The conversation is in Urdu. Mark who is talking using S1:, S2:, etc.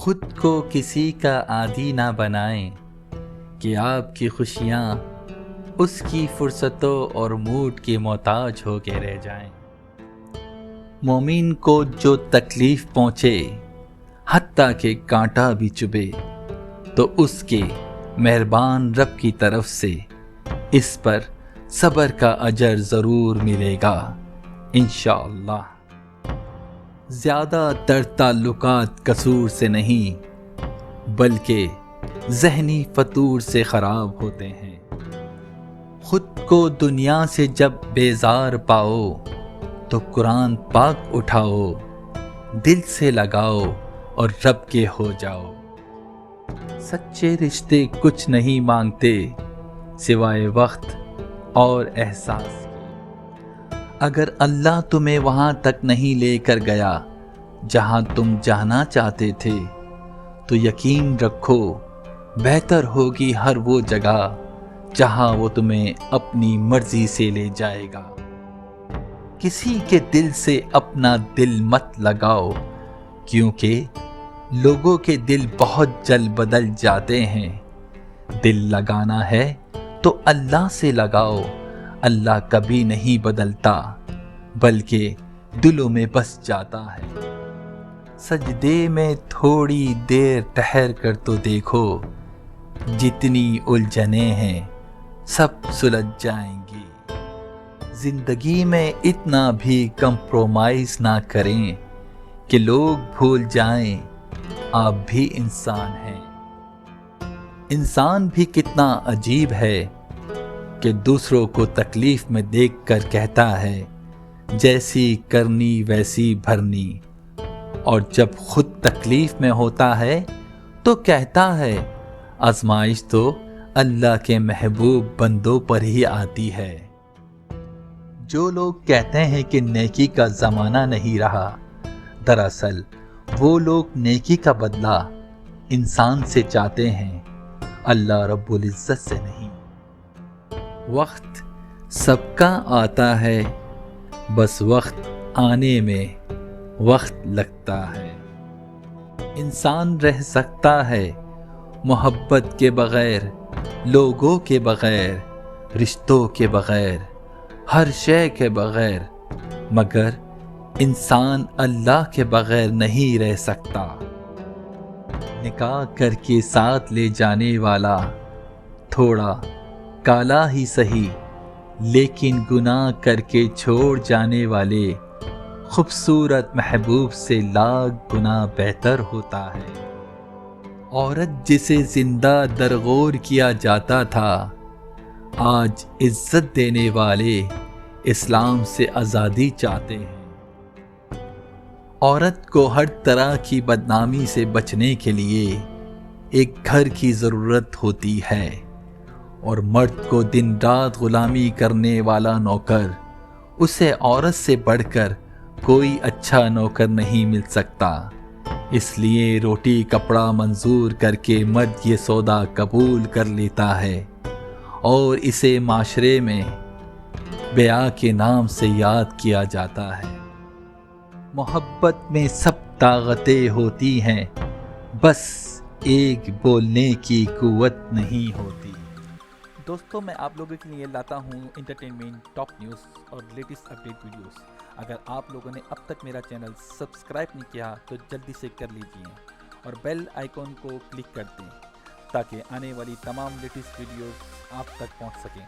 S1: خود کو کسی کا عادی نہ بنائیں کہ آپ کی خوشیاں اس کی فرصتوں اور موڈ کے محتاج ہو کے رہ جائیں۔ مومن کو جو تکلیف پہنچے حتیٰ کہ کانٹا بھی چبھے تو اس کے مہربان رب کی طرف سے اس پر صبر کا اجر ضرور ملے گا انشاءاللہ۔ زیادہ تر تعلقات قصور سے نہیں بلکہ ذہنی فطور سے خراب ہوتے ہیں۔ خود کو دنیا سے جب بیزار پاؤ تو قرآن پاک اٹھاؤ، دل سے لگاؤ اور رب کے ہو جاؤ۔ سچے رشتے کچھ نہیں مانگتے سوائے وقت اور احساس کے۔ اگر اللہ تمہیں وہاں تک نہیں لے کر گیا جہاں تم جانا چاہتے تھے تو یقین رکھو بہتر ہوگی ہر وہ جگہ جہاں وہ تمہیں اپنی مرضی سے لے جائے گا۔ کسی کے دل سے اپنا دل مت لگاؤ کیونکہ لوگوں کے دل بہت جلد بدل جاتے ہیں۔ دل لگانا ہے تو اللہ سے لگاؤ، اللہ کبھی نہیں بدلتا بلکہ دلوں میں بس جاتا ہے۔ سجدے میں تھوڑی دیر ٹھہر کر تو دیکھو، جتنی الجھنیں ہیں سب سلجھ جائیں گی۔ زندگی میں اتنا بھی کمپرومائز نہ کریں کہ لوگ بھول جائیں آپ بھی انسان ہیں۔ انسان بھی کتنا عجیب ہے کہ دوسروں کو تکلیف میں دیکھ کر کہتا ہے جیسی کرنی ویسی بھرنی، اور جب خود تکلیف میں ہوتا ہے تو کہتا ہے آزمائش تو اللہ کے محبوب بندوں پر ہی آتی ہے۔ جو لوگ کہتے ہیں کہ نیکی کا زمانہ نہیں رہا، دراصل وہ لوگ نیکی کا بدلہ انسان سے چاہتے ہیں، اللہ رب العزت سے نہیں۔ وقت سب کا آتا ہے، بس وقت آنے میں وقت لگتا ہے۔ انسان رہ سکتا ہے محبت کے بغیر، لوگوں کے بغیر، رشتوں کے بغیر، ہر شے کے بغیر، مگر انسان اللہ کے بغیر نہیں رہ سکتا۔ نکاح کر کے ساتھ لے جانے والا تھوڑا کالا ہی سہی، لیکن گناہ کر کے چھوڑ جانے والے خوبصورت محبوب سے لاکھ گنا بہتر ہوتا ہے۔ عورت جسے زندہ درگور کیا جاتا تھا، آج عزت دینے والے اسلام سے آزادی چاہتے ہیں۔ عورت کو ہر طرح کی بدنامی سے بچنے کے لیے ایک گھر کی ضرورت ہوتی ہے، اور مرد کو دن رات غلامی کرنے والا نوکر، اسے عورت سے بڑھ کر کوئی اچھا نوکر نہیں مل سکتا۔ اس لیے روٹی کپڑا منظور کر کے مرد یہ سودا قبول کر لیتا ہے، اور اسے معاشرے میں بیاہ کے نام سے یاد کیا جاتا ہے۔ محبت میں سب طاقتیں ہوتی ہیں، بس ایک بولنے کی قوت نہیں ہوتی۔ دوستو، میں آپ لوگوں کے لیے لاتا ہوں انٹرٹینمنٹ، ٹاپ نیوز اور لیٹسٹ اپڈیٹ ویڈیوز۔ اگر آپ لوگوں نے اب تک میرا چینل سبسکرائب نہیں کیا تو جلدی سے کر لیجئے اور بیل آئیکن کو کلک کر دیں تاکہ آنے والی تمام لیٹسٹ ویڈیوز آپ تک پہنچ سکیں۔